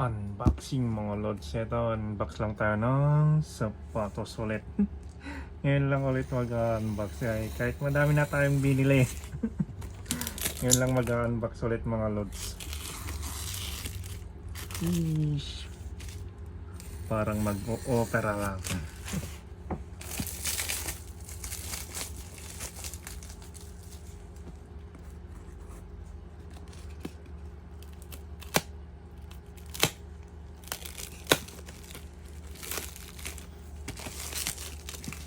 Unboxing mga lods. Ito, unbox lang tayo ng sapatos ulit. Ngayon lang ulit mag-unbox. Kahit madami na tayong binili. Ngayon lang mag-unbox ulit mga lods. Ish. Parang mag-opera lang.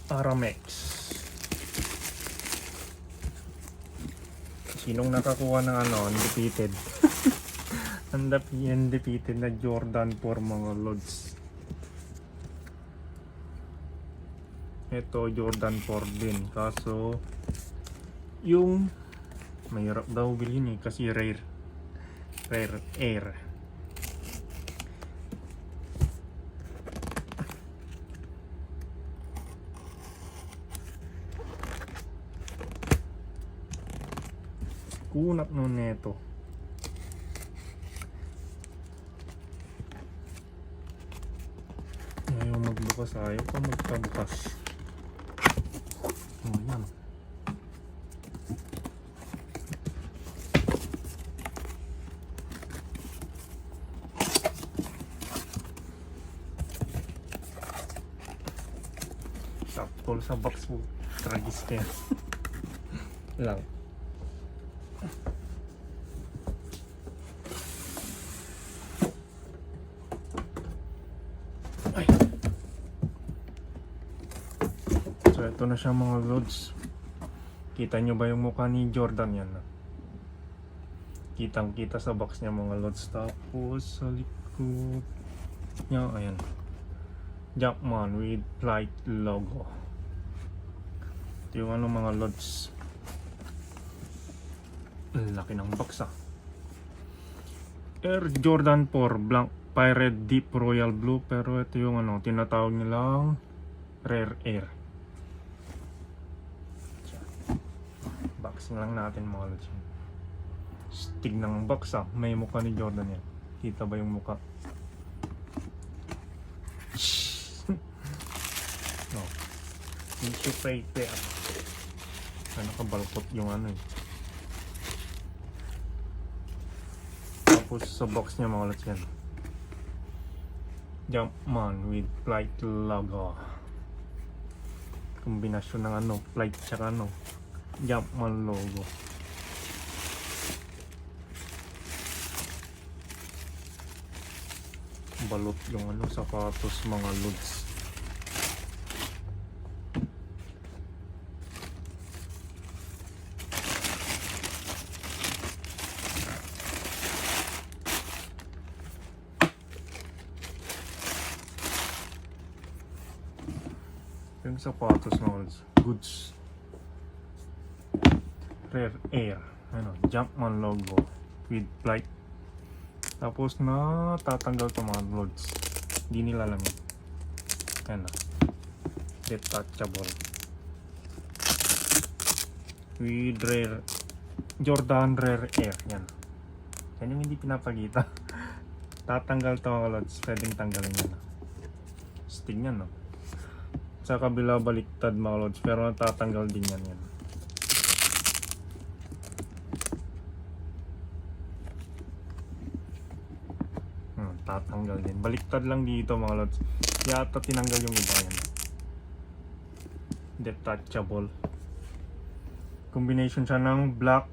Aramex. Sinong nakakuha ng undefeated? Undefeated na Jordan 4 mga lods. Ito Jordan 4 din, kaso yung mahirap daw bilhin kasi rare air. Kunat nun neto. Ayaw magbukas, ayaw pa magpabukas. Yan. Sakol sa box mo. Tragis kaya. Lang. Ay. So ito na siya mga lods. Kita nyo ba yung mukha ni Jordan yan? Kitang kita sa box niya mga lods. Tapos sa likod niya, ayan, Jumpman with flight logo. Ito yung mga lods. Laki ng box Air Jordan 4 Blank Pirate Deep Royal Blue, pero ito yung tinatawag nilang Rare Air. Boxing lang natin mga lods. Stig ng box may mukha ni Jordan yan. Kita ba yung mukha? No. Tissue paper. Nakabalkot yung Tapos sa box niya mga lods yan, Jumpman with flight logo. Kombinasyon ng flight tsaka Jumpman logo. Balot yung sapatos mga lods. Yung sapatos mga lods, goods. Rare Air, Jumpman logo with flight. Tapos na tatanggal to mga lods. Hindi nila alam yun. Ayan detachable with Rare Jordan Rare Air. Yan yung hindi pinapakita. Tatanggal to mga lods. Pwedeng tanggalin yan. Stig yan sa kabila baliktad mga lods, pero natatanggal din yan. Tatanggal din. Baliktad lang dito mga lods. Yata tinanggal yung iba yan. Detachable. Combination siya ng black,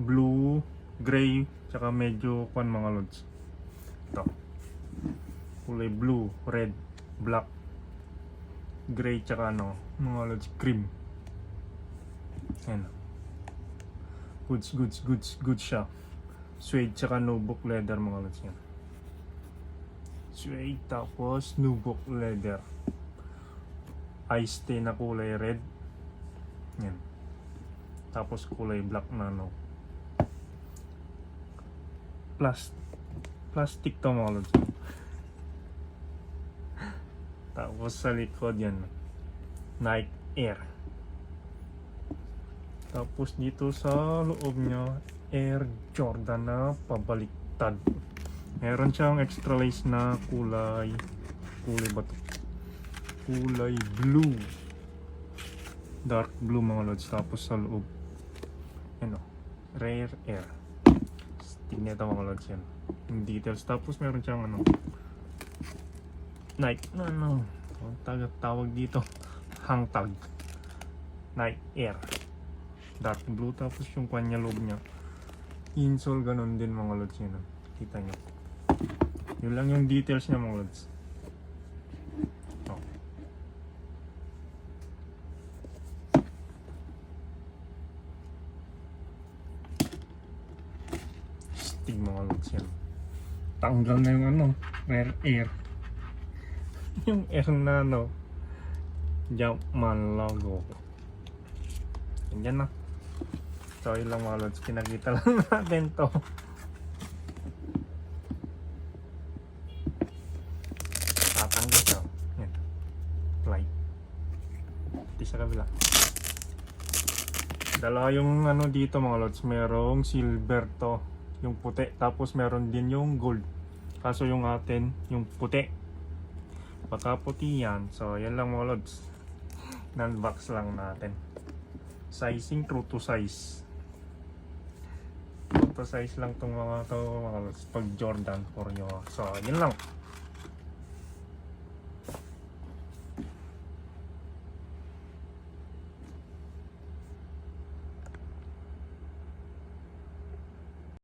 blue, gray, tsaka medyo mga lods. Ito. Kulay blue, red, black, gray, tsaka mga lods, cream. Ayan. Goods siya. Suede tsaka nubuck leather mga lods yan. Suede tapos nubuck leather. Ice tea na kulay red. Yan. Tapos kulay black na plastic to mga lods. Tapos sa likod yan, Nike Air. Tapos dito sa loob niya, Air Jordan na pabaliktad. Meron siyang extra lace na kulay ba to? Kulay blue, dark blue mga lods. Tapos sa loob ano, rare air. Tignan ito mga lods yan, yung details. Tapos meron siyang ano, Nike na ano, tawag dito, hang tag, Nike Air, dark blue. Tapos yung kanya loob niya, insole ganun din mga lods yun. Kita nyo, yun lang yung details niya mga lods. Oh. Stig mga lods yan. Tanggal na yung ano, rare air. Yung air na ano, Jumpman logo. Yan na. So yun lang mga lods, kinakita lang natin to. Tatanggal siya. Yan. Light. Pati sa kabila. Dalawa yung ano dito mga lods, merong silver to, yung puti. Tapos meron din yung gold. Kaso yung atin, yung puti. Baka puti yan. So yan lang mga lods. Non-box lang natin. Sizing true to size. True to size lang tong mga to mga lods, pag Jordan for nyo. So yun lang.